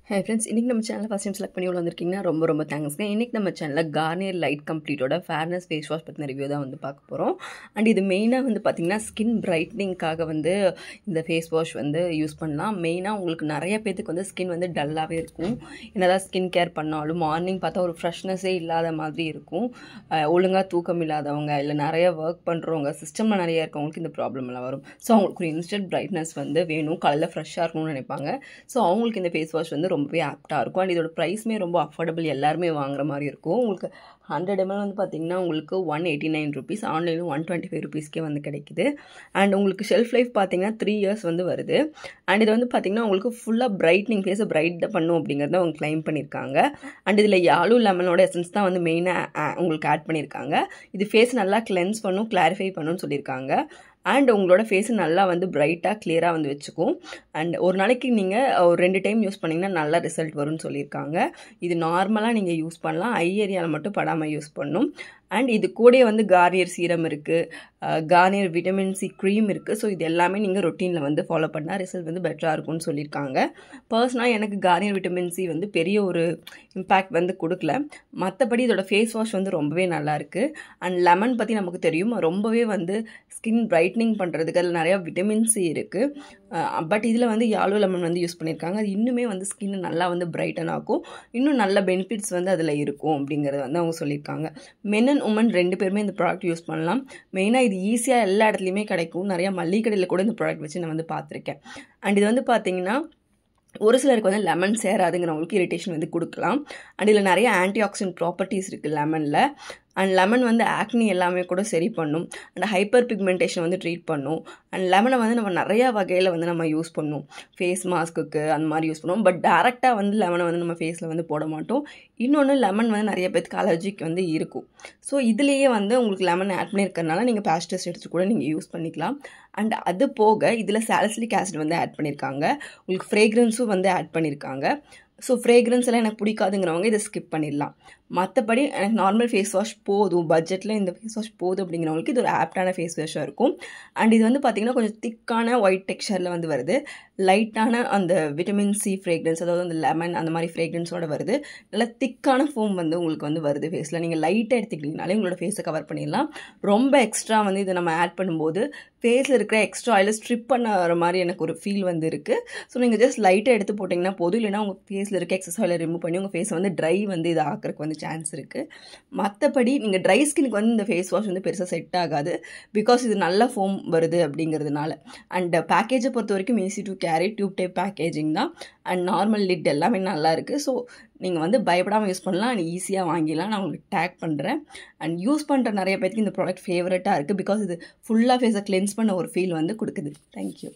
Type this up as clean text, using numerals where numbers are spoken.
Hey friends, இன்றைக்கி நம்ம சேனலில் ஃபஸ்ட் டைம் செலக்ட் பண்ணி உள்ள வந்திருக்கீங்கன்னா ரொம்ப தேங்க்ஸ்ங்க. இன்றைக்கி நம்ம சேனலில் கார்னியர் லைட் கம்ப்ளீட்டோட ஃபேர்னஸ் ஃபேஸ் வாஷ் பற்றின ரிவ்யூ தான் வந்து பார்க்க போகிறோம். அண்ட் இது மெயினாக வந்து பார்த்திங்கன்னா ஸ்கின் பிரைட்னிங்காக வந்து இந்த ஃபேஸ் வாஷ் வந்து யூஸ் பண்ணலாம். மெயினாக உங்களுக்கு நிறைய பேத்துக்கு வந்து ஸ்கின் வந்து டல்லாகவே இருக்கும். என்னதான் ஸ்கின் கேர் பண்ணாலும் மார்னிங் பார்த்தா ஒரு ஃப்ரெஷ்னஸே இல்லாத மாதிரி இருக்கும். ஒழுங்காக தூக்கம் இல்லாதவங்க, இல்லை நிறைய ஒர்க் பண்ணுறவங்க, சிஸ்டமில் நிறைய இருக்கவங்களுக்கு இந்த ப்ராப்ளம் எல்லாம் வரும். ஸோ அவங்களுக்கு ஒரு இன்ஸ்டன்ட் பிரைட்னஸ் வந்து வேணும், காலையில் ஃப்ரெஷ்ஷாக இருக்கணும்னு நினைப்பாங்க. ஸோ அவங்களுக்கு இந்த ஃபேஸ் வாஷ் வந்து ரொம்பவே ஆப்டாக இருக்கும். அண்ட் இதோட ப்ரைஸுமே ரொம்ப அஃபோர்டபுள், எல்லாருமே வாங்குற மாதிரி இருக்கும். உங்களுக்கு 100 ml வந்து பார்த்திங்கன்னா உங்களுக்கு 189 rupees, ஆன்லைனில் 125 rupeesக்கே வந்து கிடைக்குது. அண்ட் உங்களுக்கு ஷெல்ஃப் லைஃப் பார்த்திங்கன்னா 3 years வந்து வருது. அண்ட் இது வந்து பார்த்திங்கன்னா உங்களுக்கு ஃபுல்லாக பிரைட்னிங், ஃபேஸை பிரைட் பண்ணும் அப்படிங்கிறத அவங்க கிளைம் பண்ணியிருக்காங்க. அண்ட் இதில் யாலு லெமனோட எசன்ஸ் தான் வந்து மெயினாக உங்களுக்கு ஆட் பண்ணியிருக்காங்க. இது ஃபேஸ் நல்லா கிளென்ஸ் பண்ணும், கிளாரிஃபை பண்ணுன்னு சொல்லியிருக்காங்க. அண்ட் உங்களோட ஃபேஸு நல்லா வந்து பிரைட்டாக கிளியராக வந்து வச்சுக்கும். அண்ட் ஒரு நாளைக்கு நீங்கள் ஒரு 2 டைம் யூஸ் பண்ணிங்கன்னா நல்ல ரிசல்ட் வரும்னு சொல்லியிருக்காங்க. இது நார்மலாக நீங்கள் யூஸ் பண்ணலாம், ஐ ஏரியாவில் மட்டும் படாமல் யூஸ் பண்ணணும். அண்ட் இது கூட வந்து கார்னியர் சீரம் இருக்குது, கார்னியர் விட்டமின் சி க்ரீம் இருக்குது. ஸோ இது எல்லாமே நீங்கள் ரொட்டீனில் வந்து ஃபாலோ பண்ணால் ரிசல்ட் வந்து பெட்டராக இருக்கும்னு சொல்லியிருக்காங்க. பர்சனலாக எனக்கு கார்னியர் விட்டமின் சி வந்து பெரிய ஒரு இம்பேக்ட் வந்து கொடுக்கல. மற்றபடி இதோட ஃபேஸ் வாஷ் வந்து ரொம்பவே நல்லாயிருக்கு. அண்ட் லெமன் பற்றி நமக்கு தெரியும், ரொம்பவே வந்து ஸ்கின் பிரைட்னிங் பண்ணுறதுக்கு அதில் நிறையா விட்டமின் சி இருக்குது. பட் இதில் வந்து யாலோ லெமன் வந்து யூஸ் பண்ணியிருக்காங்க. அது இன்னுமே வந்து ஸ்கின்னை நல்லா வந்து பிரைட்டன் ஆகும், இன்னும் நல்ல பெனிஃபிட்ஸ் வந்து அதில் இருக்கும் அப்படிங்கிறது வந்து அவங்க சொல்லியிருக்காங்க. மென் அண்ட் உமன் 2 பேருமே இந்த ப்ராடக்ட் யூஸ் பண்ணலாம். மெயினாக இது ஈஸியாக எல்லா இடத்துலையுமே கிடைக்கும். நிறையா மளிகை கடையில் கூட இந்த ப்ராடக்ட் வச்சு நான் வந்து பார்த்துருக்கேன். அண்ட் இது வந்து பார்த்திங்கன்னா ஒரு சிலருக்கு வந்து லெமன் சேராதுங்கிறவங்களுக்கு இரிட்டேஷன் வந்து கொடுக்கலாம். அண்ட் இதில் நிறைய ஆன்டி ஆக்சிடென்ட் ப்ராப்பர்ட்டிஸ் இருக்குது லெமனில். அண்ட் லெமன் வந்து ஆக்னி எல்லாமே கூட சரி பண்ணும். அண்ட் ஹைப்பர் பிக்மெண்டேஷன் வந்து ட்ரீட் பண்ணும். அண்ட் லெமனை வந்து நம்ம நிறையா வகையில் வந்து நம்ம யூஸ் பண்ணுவோம். ஃபேஸ் மாஸ்க்குக்கு அந்த மாதிரி யூஸ் பண்ணுவோம். பட் டேரெக்டாக வந்து லெமனை வந்து நம்ம ஃபேஸில் வந்து போட மாட்டோம். இன்னொன்று லெமன் வந்து நிறைய பேருக்கு அலர்ஜிக்கு வந்து இருக்கும். ஸோ இதுலேயே வந்து உங்களுக்கு லெமன் ஆட் பண்ணியிருக்கறனால நீங்கள் பேட்ச் டெஸ்ட் எடுத்து கூட நீங்கள் யூஸ் பண்ணிக்கலாம். அண்ட் அது போக இதில் சாலிசிலிக் ஆசிட் வந்து ஆட் பண்ணியிருக்காங்க. உங்களுக்கு ஃப்ரேக்ரன்ஸும் வந்து ஆட் பண்ணியிருக்காங்க. ஸோ ஃப்ரேக்ரன்ஸ் எல்லாம் எனக்கு பிடிக்காதுங்கிறவங்க இதை ஸ்கிப் பண்ணிடலாம். மற்றபடி எனக்கு நார்மல் ஃபேஸ் வாஷ் போதும், பட்ஜெட்டில் இந்த ஃபேஸ் வாஷ் போதும் அப்படிங்கிறவங்களுக்கு இது ஒரு ஆப்டான ஃபேஸ் வாஷாக இருக்கும். அண்ட் இது வந்து பார்த்திங்கன்னா கொஞ்சம் திக்கான ஒயிட் டெக்ஸ்சரில் வந்து வருது. லைட்டான அந்த விட்டமின் சி ஃப்ரேக்ரன்ஸ், அதாவது அந்த லெமன் அந்த மாதிரி ஃப்ரேக்ரன்ஸோடு வருது. நல்லா திக்கான ஃபோம் வந்து உங்களுக்கு வந்து வருது ஃபேஸில். நீங்கள் லைட்டாக எடுத்துக்கிட்டிங்கனாலே உங்களோட ஃபேஸை கவர் பண்ணிடலாம். ரொம்ப எக்ஸ்ட்ரா வந்து இதை நம்ம ஆட் பண்ணும்போது ஃபேஸில் இருக்கிற எக்ஸ்ட்ரா ஆயிலை ஸ்ட்ரிப் பண்ணுற மாதிரி எனக்கு ஒரு ஃபீல் வந்து இருக்குது. ஸோ நீங்கள் ஜஸ்ட் லைட்டாக எடுத்து போட்டிங்கன்னா போதும். இல்லைனா உங்கள் ஃபேஸில் இருக்க எக்ஸஸ் ஆயிலை ரிமூவ் பண்ணி உங்கள் ஃபேஸை வந்து ட்ரை வந்து இதை ஆக்கிறதுக்கு வந்து சான்ஸ் இருக்குது. மற்றபடி நீங்கள் ட்ரை ஸ்கினுக்கு வந்து இந்த ஃபேஸ் வாஷ் வந்து பெருசாக செட் ஆகாது, பிகாஸ் இது நல்ல ஃபோம் வருது அப்படிங்கிறதுனால. அண்ட் பேக்கேஜை பொறுத்த வரைக்கும் easy to carry, tube type packaging தான். அண்ட் நார்மல் லிட் எல்லாமே நல்லா இருக்குது. ஸோ நீங்கள் வந்து பயப்படாமல் யூஸ் பண்ணலாம், அண்ட் ஈஸியாக வாங்கிடலாம். நான் உங்களுக்கு டேக் பண்ணுறேன். அண்ட் யூஸ் பண்ணுற நிறைய பேருக்கு இந்த ப்ராடக்ட் ஃபேவரட்டாக இருக்குது, பிகாஸ் இது ஃபுல்லாக ஃபேஸை கிளென்ஸ் பண்ண ஒரு ஃபீல் வந்து கொடுக்குது. தேங்க்யூ.